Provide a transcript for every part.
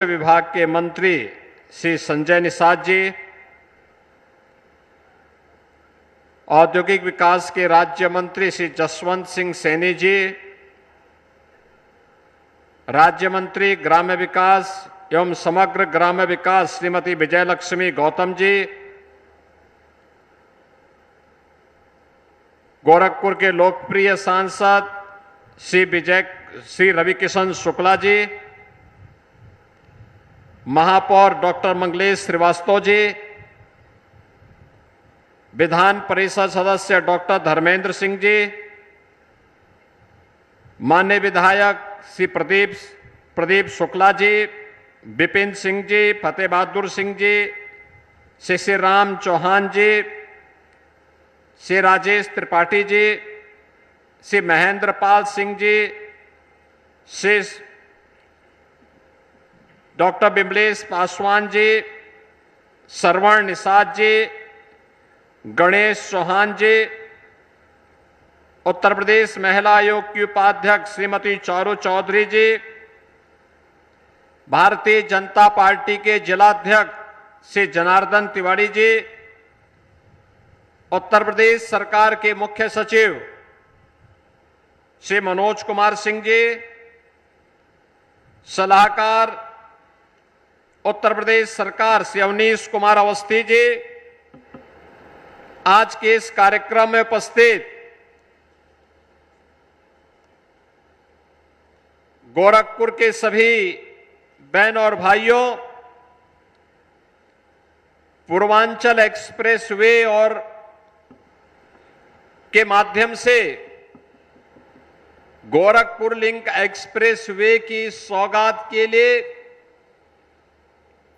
विभाग के मंत्री श्री संजय निषाद जी, औद्योगिक विकास के राज्य मंत्री श्री जसवंत सिंह सैनी जी, राज्य मंत्री ग्राम्य विकास एवं समग्र ग्राम्य विकास श्रीमती विजयलक्ष्मी गौतम जी, गोरखपुर के लोकप्रिय सांसद श्री रविकिशन शुक्ला जी, महापौर डॉक्टर मंगलेश श्रीवास्तव जी, विधान परिषद सदस्य डॉक्टर धर्मेंद्र सिंह जी, माननीय विधायक श्री प्रदीप शुक्ला जी, विपिन सिंह जी, फतेह बहादुर सिंह जी, श्री राम चौहान जी, श्री राजेश त्रिपाठी जी, श्री महेंद्र पाल सिंह जी, श्री डॉक्टर बिमलेश पासवान जी, श्रवण निषाद जी, गणेश चौहान जी, उत्तर प्रदेश महिला आयोग की उपाध्यक्ष श्रीमती चारू चौधरी जी, भारतीय जनता पार्टी के जिलाध्यक्ष श्री जनार्दन तिवारी जी, उत्तर प्रदेश सरकार के मुख्य सचिव श्री मनोज कुमार सिंह जी, सलाहकार उत्तर प्रदेश सरकार श्री अवनीश कुमार अवस्थी जी, आज के इस कार्यक्रम में उपस्थित गोरखपुर के सभी बहन और भाइयों, पूर्वांचल एक्सप्रेसवे और के माध्यम से गोरखपुर लिंक एक्सप्रेसवे की सौगात के लिए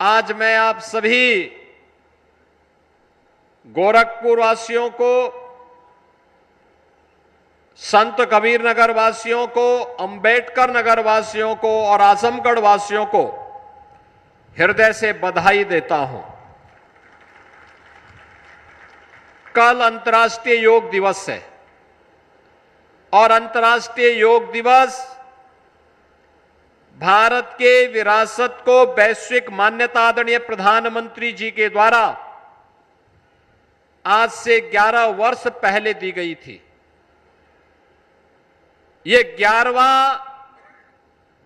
आज मैं आप सभी गोरखपुर वासियों को, संत कबीर नगर वासियों को, अंबेडकर नगर वासियों को और आजमगढ़ वासियों को हृदय से बधाई देता हूं। कल अंतर्राष्ट्रीय योग दिवस है और अंतर्राष्ट्रीय योग दिवस भारत के विरासत को वैश्विक मान्यता आदरणीय प्रधानमंत्री जी के द्वारा आज से 11 वर्ष पहले दी गई थी। ये 11वां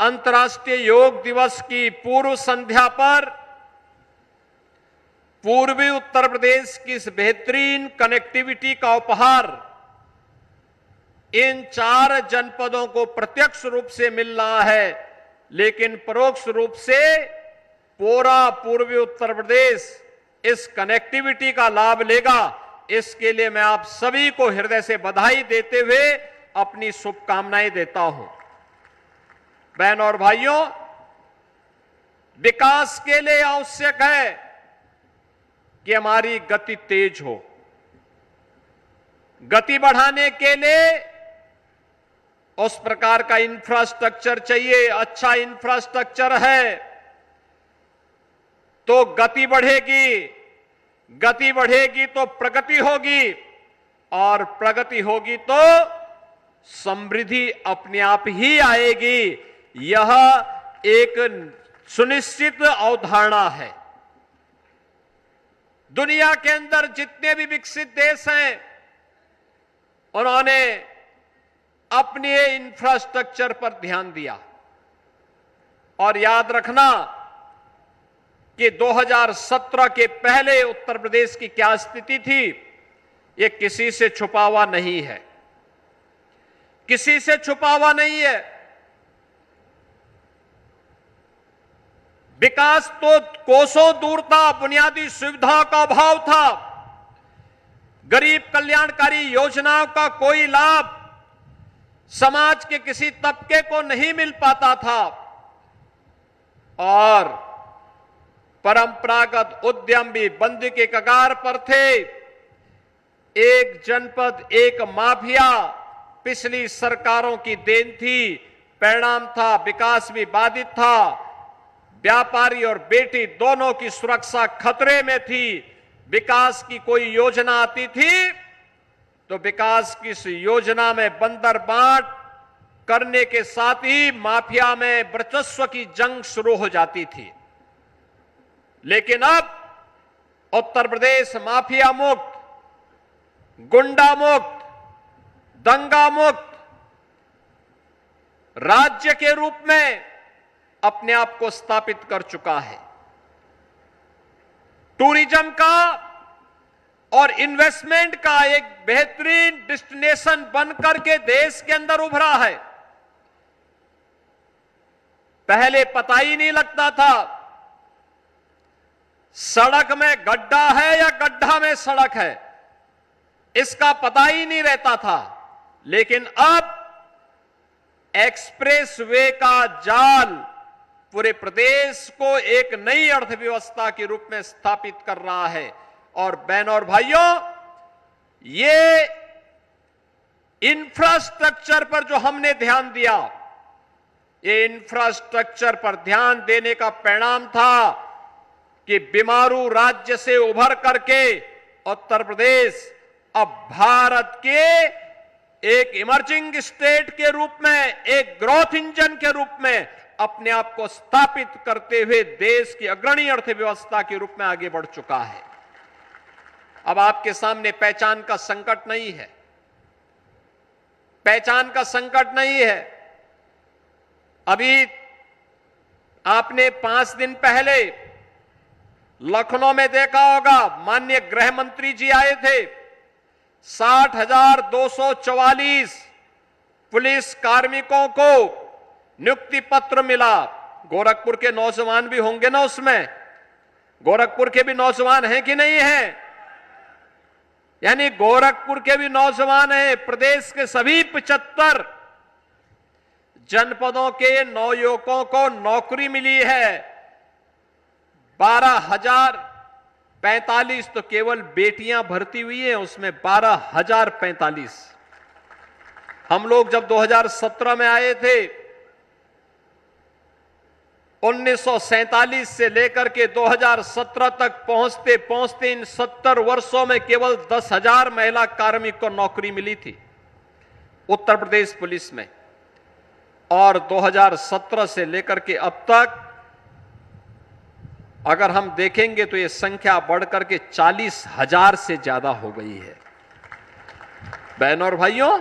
अंतर्राष्ट्रीय योग दिवस की पूर्व संध्या पर पूर्वी उत्तर प्रदेश की इस बेहतरीन कनेक्टिविटी का उपहार इन 4 जनपदों को प्रत्यक्ष रूप से मिल रहा है, लेकिन परोक्ष रूप से पूरा पूर्वी उत्तर प्रदेश इस कनेक्टिविटी का लाभ लेगा। इसके लिए मैं आप सभी को हृदय से बधाई देते हुए अपनी शुभकामनाएं देता हूं। बहन और भाइयों, विकास के लिए आवश्यक है कि हमारी गति तेज हो। गति बढ़ाने के लिए उस प्रकार का इंफ्रास्ट्रक्चर चाहिए। अच्छा इंफ्रास्ट्रक्चर है तो गति बढ़ेगी, गति बढ़ेगी तो प्रगति होगी और प्रगति होगी तो समृद्धि अपने आप ही आएगी। यह एक सुनिश्चित अवधारणा है। दुनिया के अंदर जितने भी विकसित देश हैं, उन्होंने अपने इंफ्रास्ट्रक्चर पर ध्यान दिया। और याद रखना कि 2017 के पहले उत्तर प्रदेश की क्या स्थिति थी, ये किसी से छुपा हुआ नहीं है, किसी से छुपा हुआ नहीं है। विकास तो कोसों दूर था, बुनियादी सुविधाओं का अभाव था, गरीब कल्याणकारी योजनाओं का कोई लाभ समाज के किसी तबके को नहीं मिल पाता था और परंपरागत उद्यम भी बंदी के कगार पर थे। एक जनपद एक माफिया पिछली सरकारों की देन थी। परिणाम था विकास भी बाधित था, व्यापारी और बेटी दोनों की सुरक्षा खतरे में थी। विकास की कोई योजना आती थी तो विकास की इस योजना में बंदर बांट करने के साथ ही माफिया में वर्चस्व की जंग शुरू हो जाती थी। लेकिन अब उत्तर प्रदेश माफिया मुक्त, गुंडा मुक्त, दंगा मुक्त राज्य के रूप में अपने आप को स्थापित कर चुका है। टूरिज्म का और इन्वेस्टमेंट का एक बेहतरीन डेस्टिनेशन बनकर के देश के अंदर उभरा है। पहले पता ही नहीं लगता था सड़क में गड्ढा है या गड्ढा में सड़क है, इसका पता ही नहीं रहता था। लेकिन अब एक्सप्रेस वे का जाल पूरे प्रदेश को एक नई अर्थव्यवस्था के रूप में स्थापित कर रहा है। और बहनों और भाइयों, ये इंफ्रास्ट्रक्चर पर जो हमने ध्यान दिया, ये इंफ्रास्ट्रक्चर पर ध्यान देने का परिणाम था कि बीमारू राज्य से उभर करके उत्तर प्रदेश अब भारत के एक इमर्जिंग स्टेट के रूप में, एक ग्रोथ इंजन के रूप में अपने आप को स्थापित करते हुए देश की अग्रणी अर्थव्यवस्था के रूप में आगे बढ़ चुका है। अब आपके सामने पहचान का संकट नहीं है, पहचान का संकट नहीं है। अभी आपने 5 दिन पहले लखनऊ में देखा होगा, माननीय गृह मंत्री जी आए थे। 60,244 पुलिस कार्मिकों को नियुक्ति पत्र मिला। गोरखपुर के नौजवान भी होंगे ना उसमें, गोरखपुर के भी नौजवान हैं कि नहीं हैं? यानी गोरखपुर के भी नौजवान हैं। प्रदेश के सभी 75 जनपदों के नवयुवकों को नौकरी मिली है। 12,045 तो केवल बेटियां भर्ती हुई हैं, उसमें 12,045। हम लोग जब 2017 में आए थे, 1947 से लेकर के 2017 तक पहुंचते पहुंचते इन 70 वर्षों में केवल 10,000 महिला कार्मिक को नौकरी मिली थी उत्तर प्रदेश पुलिस में। और 2017 से लेकर के अब तक अगर हम देखेंगे तो ये संख्या बढ़कर के 40,000 से ज्यादा हो गई है। बहनों और भाइयों,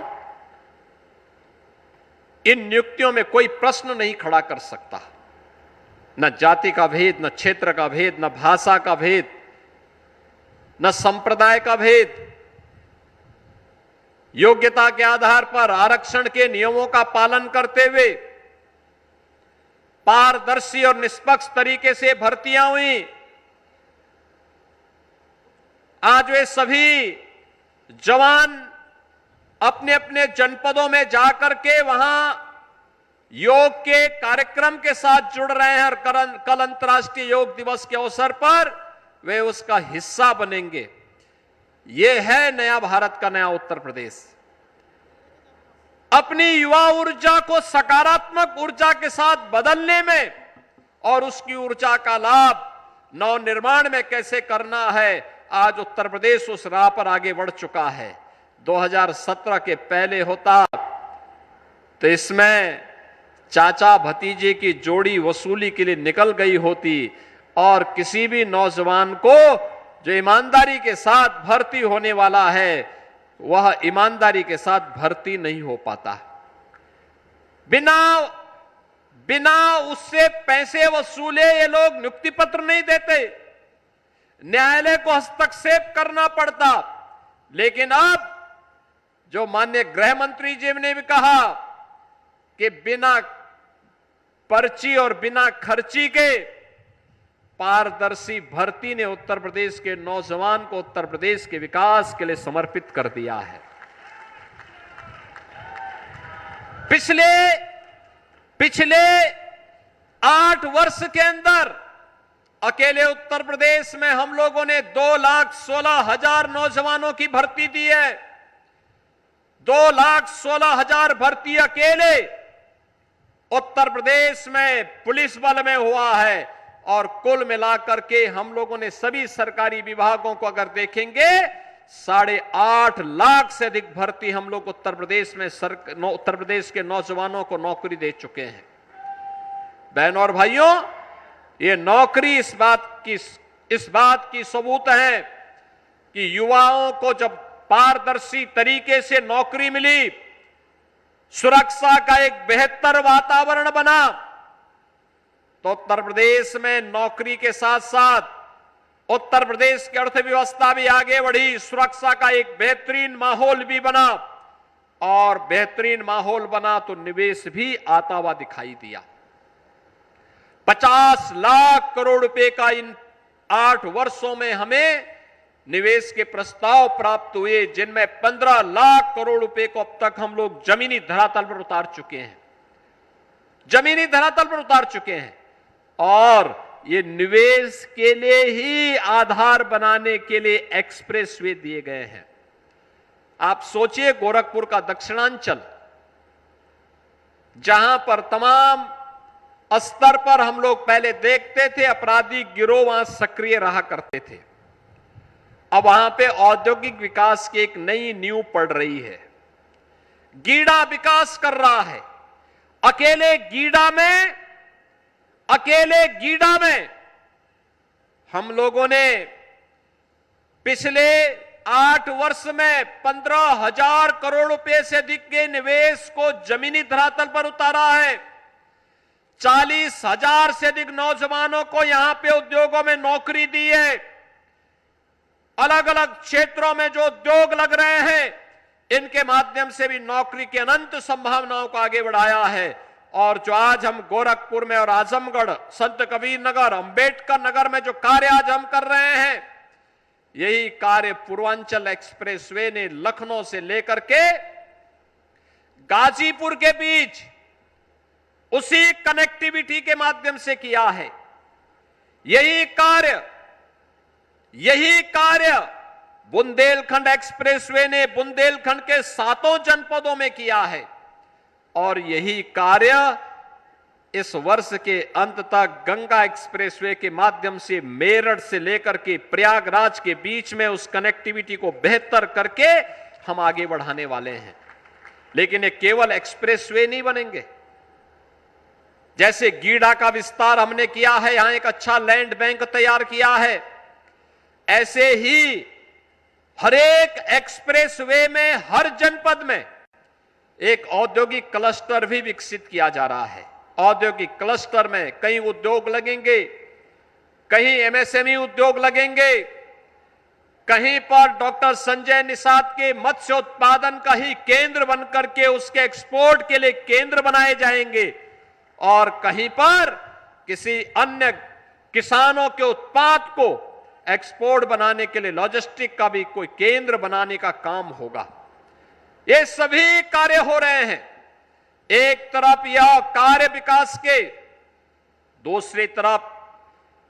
इन नियुक्तियों में कोई प्रश्न नहीं खड़ा कर सकता, न जाति का भेद, न क्षेत्र का भेद, न भाषा का भेद, न संप्रदाय का भेद। योग्यता के आधार पर आरक्षण के नियमों का पालन करते हुए पारदर्शी और निष्पक्ष तरीके से भर्तियां हुई। आज वे सभी जवान अपने अपने जनपदों में जाकर के वहां योग के कार्यक्रम के साथ जुड़ रहे हैं और कल अंतर्राष्ट्रीय योग दिवस के अवसर पर वे उसका हिस्सा बनेंगे। यह है नया भारत का नया उत्तर प्रदेश। अपनी युवा ऊर्जा को सकारात्मक ऊर्जा के साथ बदलने में और उसकी ऊर्जा का लाभ नवनिर्माण में कैसे करना है, आज उत्तर प्रदेश उस राह पर आगे बढ़ चुका है। 2017 के पहले होता तो इसमें चाचा भतीजे की जोड़ी वसूली के लिए निकल गई होती और किसी भी नौजवान को जो ईमानदारी के साथ भर्ती होने वाला है वह ईमानदारी के साथ भर्ती नहीं हो पाता। बिना उससे पैसे वसूले ये लोग नियुक्ति पत्र नहीं देते, न्यायालय को हस्तक्षेप करना पड़ता। लेकिन अब जो माननीय गृह मंत्री जी ने भी कहा कि बिना पर्ची और बिना खर्ची के पारदर्शी भर्ती ने उत्तर प्रदेश के नौजवान को उत्तर प्रदेश के विकास के लिए समर्पित कर दिया है। पिछले 8 वर्ष के अंदर अकेले उत्तर प्रदेश में हम लोगों ने 2,16,000 नौजवानों की भर्ती दी है। 2,16,000 भर्ती अकेले उत्तर प्रदेश में पुलिस बल में हुआ है। और कुल मिलाकर के हम लोगों ने सभी सरकारी विभागों को अगर देखेंगे 8.5 लाख से अधिक भर्ती हम लोग उत्तर प्रदेश के नौजवानों को नौकरी दे चुके हैं। बहनों और भाइयों, ये नौकरी इस बात की सबूत है कि युवाओं को जब पारदर्शी तरीके से नौकरी मिली, सुरक्षा का एक बेहतर वातावरण बना, तो उत्तर प्रदेश में नौकरी के साथ साथ उत्तर प्रदेश की अर्थव्यवस्था भी आगे बढ़ी, सुरक्षा का एक बेहतरीन माहौल भी बना, और बेहतरीन माहौल बना तो निवेश भी आता हुआ दिखाई दिया। 50 लाख करोड़ रुपए का इन 8 वर्षों में हमें निवेश के प्रस्ताव प्राप्त हुए, जिनमें 15 लाख करोड़ रुपए को अब तक हम लोग जमीनी धरातल पर उतार चुके हैं, जमीनी धरातल पर उतार चुके हैं। और ये निवेश के लिए ही आधार बनाने के लिए एक्सप्रेसवे दिए गए हैं। आप सोचिए, गोरखपुर का दक्षिणांचल, जहां पर तमाम स्तर पर हम लोग पहले देखते थे अपराधी गिरोह वहां सक्रिय रहा करते थे, अब वहां पे औद्योगिक विकास की एक नई नींव पड़ रही है। गीडा विकास कर रहा है। अकेले गीडा में हम लोगों ने पिछले 8 वर्ष में 15,000 करोड़ रुपए से अधिक के निवेश को जमीनी धरातल पर उतारा है। 40,000 से अधिक नौजवानों को यहां पे उद्योगों में नौकरी दी है। अलग अलग क्षेत्रों में जो उद्योग लग रहे हैं, इनके माध्यम से भी नौकरी की अनंत संभावनाओं को आगे बढ़ाया है। और जो आज हम गोरखपुर में और आजमगढ़, संत कबीर नगर, अंबेडकर नगर में जो कार्य आज हम कर रहे हैं, यही कार्य पूर्वांचल एक्सप्रेसवे ने लखनऊ से लेकर के गाजीपुर के बीच उसी कनेक्टिविटी के माध्यम से किया है। यही कार्य बुंदेलखंड एक्सप्रेसवे ने बुंदेलखंड के 7 जनपदों में किया है। और यही कार्य इस वर्ष के अंत तक गंगा एक्सप्रेसवे के माध्यम से मेरठ से लेकर के प्रयागराज के बीच में उस कनेक्टिविटी को बेहतर करके हम आगे बढ़ाने वाले हैं। लेकिन ये केवल एक्सप्रेसवे नहीं बनेंगे। जैसे गीडा का विस्तार हमने किया है, यहां एक अच्छा लैंड बैंक तैयार किया है, ऐसे ही हर एक एक्सप्रेसवे में हर जनपद में एक औद्योगिक क्लस्टर भी विकसित किया जा रहा है। औद्योगिक क्लस्टर में कहीं उद्योग लगेंगे, कहीं एमएसएमई उद्योग लगेंगे, कहीं पर डॉक्टर संजय निषाद के मत्स्य उत्पादन का ही केंद्र बनकर के उसके एक्सपोर्ट के लिए केंद्र बनाए जाएंगे, और कहीं पर किसी अन्य किसानों के उत्पाद को एक्सपोर्ट बनाने के लिए लॉजिस्टिक का भी कोई केंद्र बनाने का काम होगा। ये सभी कार्य हो रहे हैं। एक तरफ यह कार्य विकास के, दूसरी तरफ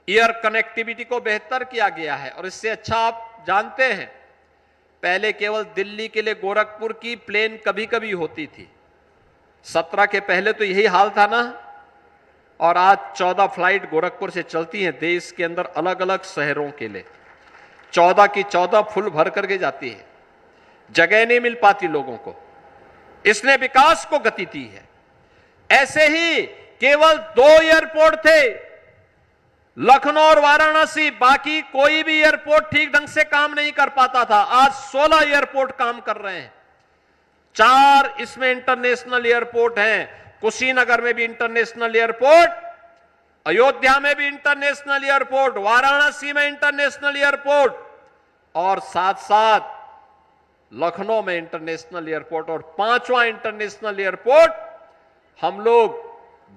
एयर कनेक्टिविटी को बेहतर किया गया है। और इससे अच्छा आप जानते हैं, पहले केवल दिल्ली के लिए गोरखपुर की प्लेन कभी कभी होती थी। 17 के पहले तो यही हाल था ना। और आज 14 फ्लाइट गोरखपुर से चलती हैं देश के अंदर अलग अलग शहरों के लिए। 14 की 14 फुल भर करके जाती है, जगह नहीं मिल पाती लोगों को। इसने विकास को गति दी है। ऐसे ही केवल 2 एयरपोर्ट थे, लखनऊ और वाराणसी, बाकी कोई भी एयरपोर्ट ठीक ढंग से काम नहीं कर पाता था। आज 16 एयरपोर्ट काम कर रहे हैं। 4 इसमें इंटरनेशनल एयरपोर्ट हैं। कुशीनगर में भी इंटरनेशनल एयरपोर्ट, अयोध्या में भी इंटरनेशनल एयरपोर्ट, वाराणसी में इंटरनेशनल एयरपोर्ट, और साथ साथ लखनऊ में इंटरनेशनल एयरपोर्ट। और 5वां इंटरनेशनल एयरपोर्ट हम लोग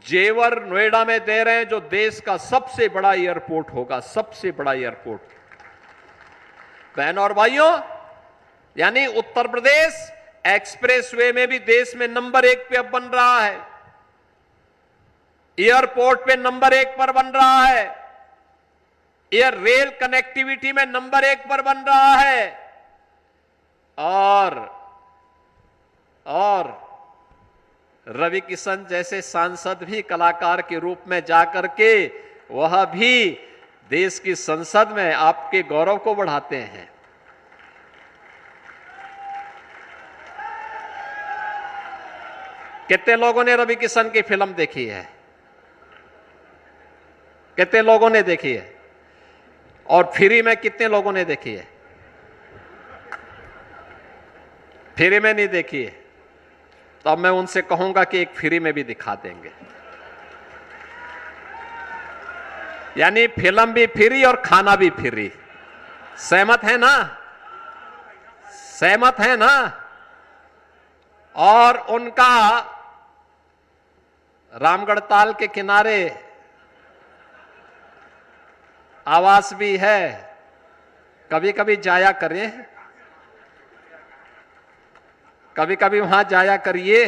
जेवर नोएडा में दे रहे हैं, जो देश का सबसे बड़ा एयरपोर्ट होगा, सबसे बड़ा एयरपोर्ट। बहनों और भाइयों, यानी उत्तर प्रदेश एक्सप्रेसवे में भी देश में नंबर 1 पे अब बन रहा है, एयरपोर्ट पे नंबर 1 पर बन रहा है, एयर रेल कनेक्टिविटी में नंबर 1 पर बन रहा है। और रवि किशन जैसे सांसद भी कलाकार के रूप में जाकर के वह भी देश की संसद में आपके गौरव को बढ़ाते हैं। कितने लोगों ने रवि किशन की फिल्म देखी है? कितने लोगों ने देखी है? और फ्री में कितने लोगों ने देखी है? फ्री में नहीं देखी है तो अब मैं उनसे कहूंगा कि एक फ्री में भी दिखा देंगे। यानी फिल्म भी फ्री और खाना भी फ्री। सहमत है ना? सहमत है ना? और उनका रामगढ़ ताल के किनारे आवास भी है, कभी कभी जाया करें, कभी कभी वहां जाया करिए।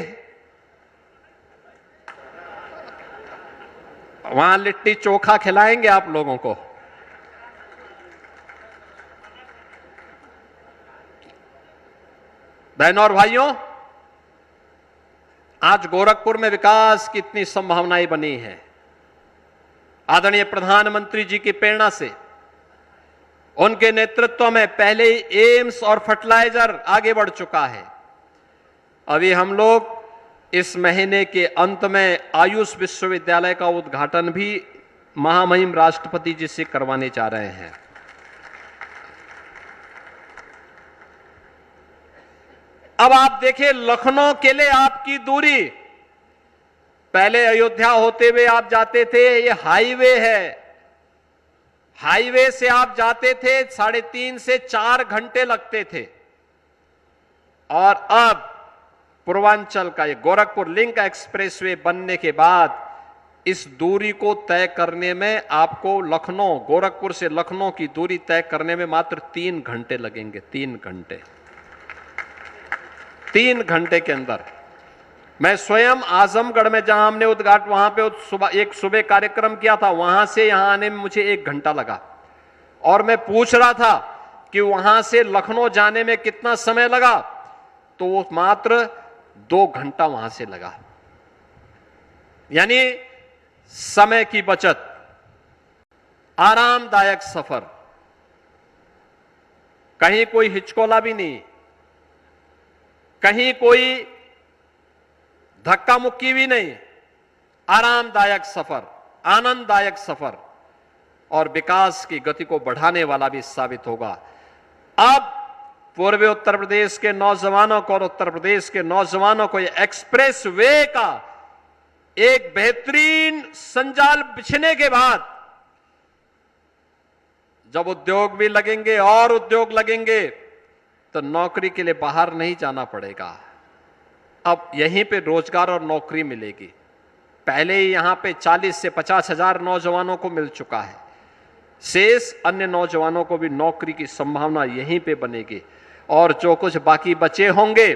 वहां लिट्टी चोखा खिलाएंगे आप लोगों को। बहनों और भाइयों, आज गोरखपुर में विकास की इतनी संभावनाएं बनी हैं आदरणीय प्रधानमंत्री जी की प्रेरणा से। उनके नेतृत्व में पहले ही एम्स और फर्टिलाइजर आगे बढ़ चुका है। अभी हम लोग इस महीने के अंत में आयुष विश्वविद्यालय का उद्घाटन भी महामहिम राष्ट्रपति जी से करवाने जा रहे हैं। अब आप देखिए, लखनऊ के लिए आपकी दूरी, पहले अयोध्या होते हुए आप जाते थे, ये हाईवे है, हाईवे से आप जाते थे 3.5 से 4 घंटे लगते थे। और अब पूर्वांचल का ये गोरखपुर लिंक एक्सप्रेसवे बनने के बाद इस दूरी को तय करने में आपको लखनऊ, गोरखपुर से लखनऊ की दूरी तय करने में मात्र 3 घंटे लगेंगे। 3 घंटे, 3 घंटे के अंदर। मैं स्वयं आजमगढ़ में जहां हमने उद्घाटन, वहां पे एक सुबह कार्यक्रम किया था, वहां से यहां आने में मुझे 1 घंटा लगा। और मैं पूछ रहा था कि वहां से लखनऊ जाने में कितना समय लगा, तो वो मात्र 2 घंटा वहां से लगा। यानी समय की बचत, आरामदायक सफर, कहीं कोई हिचकोला भी नहीं, कहीं कोई धक्का मुक्की भी नहीं, आरामदायक सफर, आनंददायक सफर, और विकास की गति को बढ़ाने वाला भी साबित होगा। अब पूर्वी उत्तर प्रदेश के नौजवानों को और उत्तर प्रदेश के नौजवानों को यह एक्सप्रेस वे का एक बेहतरीन संजाल बिछने के बाद जब उद्योग भी लगेंगे और उद्योग लगेंगे तो नौकरी के लिए बाहर नहीं जाना पड़ेगा। अब यहीं पे रोजगार और नौकरी मिलेगी। पहले ही यहां पे 40 से 50 हजार नौजवानों को मिल चुका है, शेष अन्य नौजवानों को भी नौकरी की संभावना यहीं पे बनेगी। और जो कुछ बाकी बचे होंगे,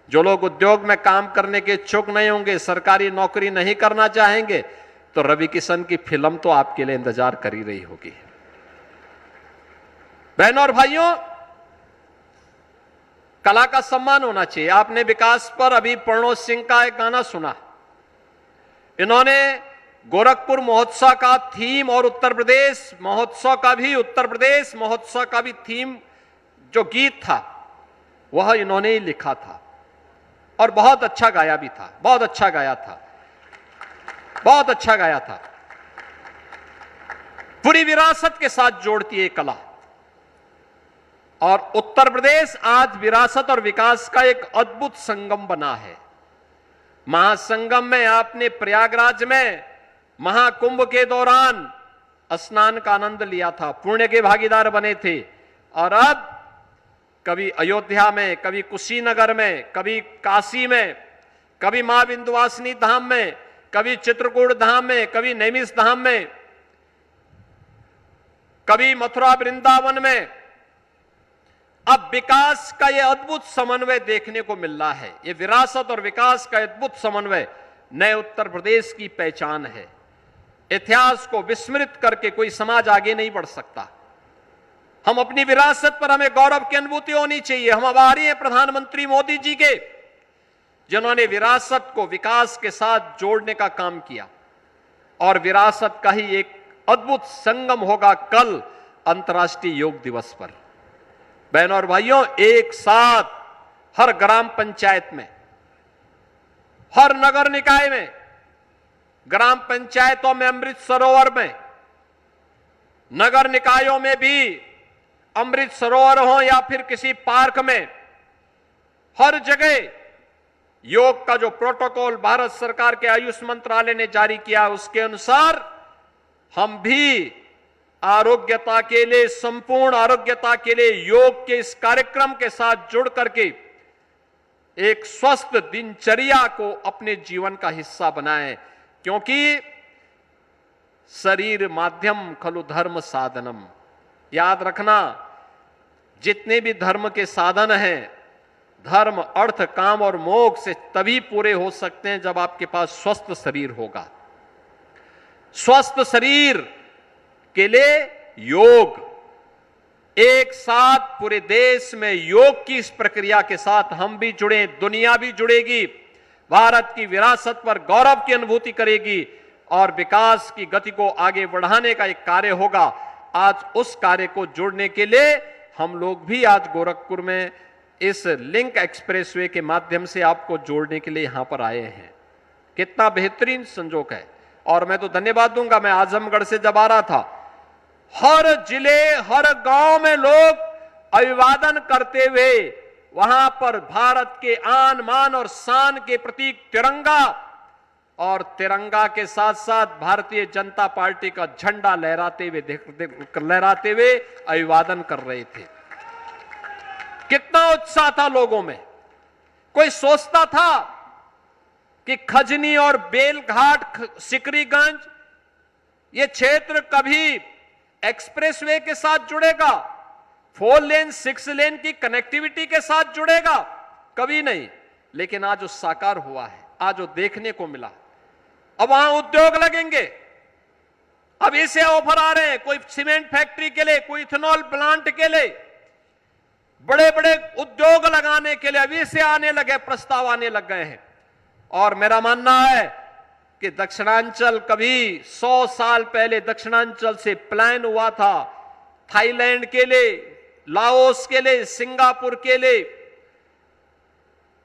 जो लोग उद्योग में काम करने के इच्छुक नहीं होंगे, सरकारी नौकरी नहीं करना चाहेंगे, तो रवि किशन की फिल्म तो आपके लिए इंतजार कर ही रही होगी। बहनों और भाइयों, कला का सम्मान होना चाहिए। आपने विकास पर अभी प्रणोद सिंह का एक गाना सुना। इन्होंने गोरखपुर महोत्सव का थीम और उत्तर प्रदेश महोत्सव का भी थीम जो गीत था वह इन्होंने ही लिखा था और बहुत अच्छा गाया भी था, बहुत अच्छा गाया था, बहुत अच्छा गाया था। पूरी विरासत के साथ जोड़ती है कला। और उत्तर प्रदेश आज विरासत और विकास का एक अद्भुत संगम बना है। महासंगम में आपने प्रयागराज में महाकुंभ के दौरान स्नान का आनंद लिया था, पुण्य के भागीदार बने थे। और अब कभी अयोध्या में, कभी कुशीनगर में, कभी काशी में, कभी मां विंध्यवासिनी धाम में, कभी चित्रकूट धाम में, कभी नैमिष धाम में, कभी मथुरा वृंदावन में। अब विकास का यह अद्भुत समन्वय देखने को मिल रहा है। यह विरासत और विकास का अद्भुत समन्वय नए उत्तर प्रदेश की पहचान है। इतिहास को विस्मृत करके कोई समाज आगे नहीं बढ़ सकता। हम अपनी विरासत पर हमें गौरव की अनुभूति होनी चाहिए। हम आभारी हैं प्रधानमंत्री मोदी जी के, जिन्होंने विरासत को विकास के साथ जोड़ने का काम किया। और विरासत का ही एक अद्भुत संगम होगा कल अंतर्राष्ट्रीय योग दिवस पर। बहनों और भाइयों, एक साथ हर ग्राम पंचायत में हर नगर निकाय में, ग्राम पंचायतों में अमृत सरोवर में, नगर निकायों में भी अमृत सरोवर हो या फिर किसी पार्क में, हर जगह योग का जो प्रोटोकॉल भारत सरकार के आयुष मंत्रालय ने जारी किया उसके अनुसार हम भी आरोग्यता के लिए, संपूर्ण आरोग्यता के लिए योग के इस कार्यक्रम के साथ जुड़ करके एक स्वस्थ दिनचर्या को अपने जीवन का हिस्सा बनाएं, क्योंकि शरीर माध्यम खलु धर्म साधनम। याद रखना, जितने भी धर्म के साधन हैं, धर्म, अर्थ, काम और मोक्ष से तभी पूरे हो सकते हैं जब आपके पास स्वस्थ शरीर होगा। स्वस्थ शरीर के लिए योग, एक साथ पूरे देश में योग की इस प्रक्रिया के साथ हम भी जुड़े, दुनिया भी जुड़ेगी, भारत की विरासत पर गौरव की अनुभूति करेगी और विकास की गति को आगे बढ़ाने का एक कार्य होगा। आज उस कार्य को जोड़ने के लिए हम लोग भी आज गोरखपुर में इस लिंक एक्सप्रेसवे के माध्यम से आपको जोड़ने के लिए यहां पर आए हैं। कितना बेहतरीन संजोग है। और मैं तो धन्यवाद दूंगा, मैं आजमगढ़ से जब आ रहा था, हर जिले, हर गांव में लोग अभिवादन करते हुए वहां पर भारत के आन, मान और शान के प्रतीक तिरंगा और तिरंगा के साथ साथ भारतीय जनता पार्टी का झंडा लहराते हुए अभिवादन कर रहे थे। कितना उत्साह था लोगों में। कोई सोचता था कि खजनी और बेलघाट, सिकरीगंज ये क्षेत्र कभी एक्सप्रेसवे के साथ जुड़ेगा, 4 लेन 6 लेन की कनेक्टिविटी के साथ जुड़ेगा? कभी नहीं। लेकिन आज वो साकार हुआ है, आज वो देखने को मिला। अब वहां उद्योग लगेंगे, अब ऐसे ऑफर आ रहे हैं, कोई सीमेंट फैक्ट्री के लिए, कोई इथेनॉल प्लांट के लिए, बड़े बड़े उद्योग लगाने के लिए अभी से आने लगे, प्रस्ताव आने लग गए हैं। और मेरा मानना है कि दक्षिणांचल कभी 100 साल पहले दक्षिणांचल से प्लान हुआ था थाईलैंड के लिए, लाओस के लिए, सिंगापुर के लिए,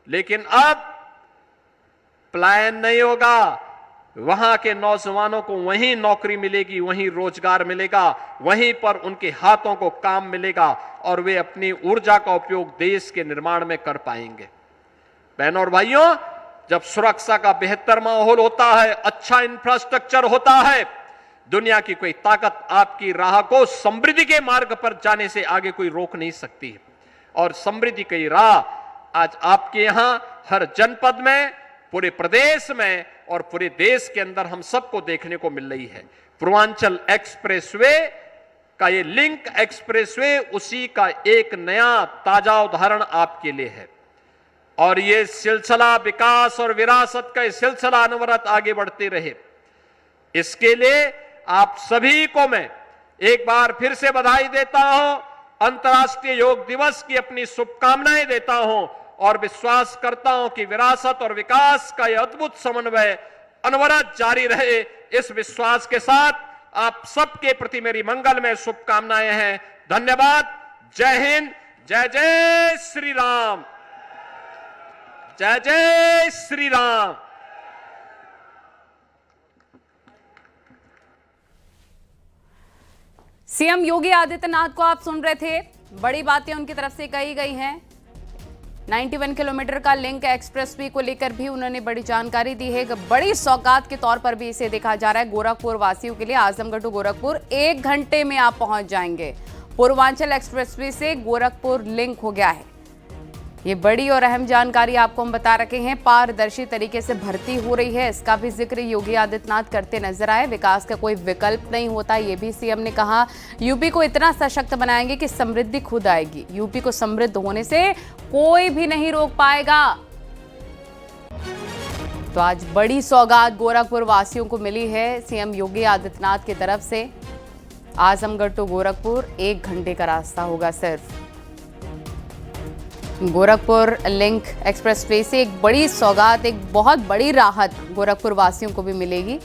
लेकिन अब प्लान नहीं होगा। वहां के नौजवानों को वहीं नौकरी मिलेगी, वहीं रोजगार मिलेगा, वहीं पर उनके हाथों को काम मिलेगा और वे अपनी ऊर्जा का उपयोग देश के निर्माण में कर पाएंगे। बहनों और भाइयों, जब सुरक्षा का बेहतर माहौल होता है, अच्छा इंफ्रास्ट्रक्चर होता है, दुनिया की कोई ताकत आपकी राह को समृद्धि के मार्ग पर जाने से आगे कोई रोक नहीं सकती है। और समृद्धि की राह आज आपके यहां हर जनपद में, पूरे प्रदेश में और पूरे देश के अंदर हम सबको देखने को मिल रही है। पूर्वांचल एक्सप्रेसवे का ये लिंक एक्सप्रेसवे उसी का एक नया ताजा उदाहरण आपके लिए है। और ये सिलसिला विकास और विरासत का सिलसिला अनवरत आगे बढ़ते रहे, इसके लिए आप सभी को मैं एक बार फिर से बधाई देता हूं, अंतर्राष्ट्रीय योग दिवस की अपनी शुभकामनाएं देता हूं और विश्वास करता हूं कि विरासत और विकास का यह अद्भुत समन्वय अनवरत जारी रहे। इस विश्वास के साथ आप सबके प्रति मेरी मंगलमय शुभकामनाएं हैं। धन्यवाद। जय हिंद। जय जय श्री राम। जय जय श्री राम। सीएम योगी आदित्यनाथ को आप सुन रहे थे, बड़ी बातें उनकी तरफ से कही गई हैं। 91 किलोमीटर का लिंक एक्सप्रेसवे को लेकर भी उन्होंने बड़ी जानकारी दी है। बड़ी सौगात के तौर पर भी इसे देखा जा रहा है गोरखपुर वासियों के लिए। आजमगढ़ टू गोरखपुर 1 घंटे में आप पहुंच जाएंगे। पूर्वांचल एक्सप्रेसवे से गोरखपुर लिंक हो गया है। ये बड़ी और अहम जानकारी आपको हम बता रखे हैं। पारदर्शी तरीके से भर्ती हो रही है, इसका भी जिक्र योगी आदित्यनाथ करते नजर आए। विकास का कोई विकल्प नहीं होता, ये भी सीएम ने कहा। यूपी को इतना सशक्त बनाएंगे कि समृद्धि खुद आएगी। यूपी को समृद्ध होने से कोई भी नहीं रोक पाएगा। तो आज बड़ी सौगात गोरखपुर वासियों को मिली है सीएम योगी आदित्यनाथ की तरफ से। आजमगढ़ टू गोरखपुर 1 घंटे का रास्ता होगा सिर्फ। गोरखपुर लिंक एक्सप्रेसवे से एक बड़ी सौगात, एक बहुत बड़ी राहत गोरखपुर वासियों को भी मिलेगी।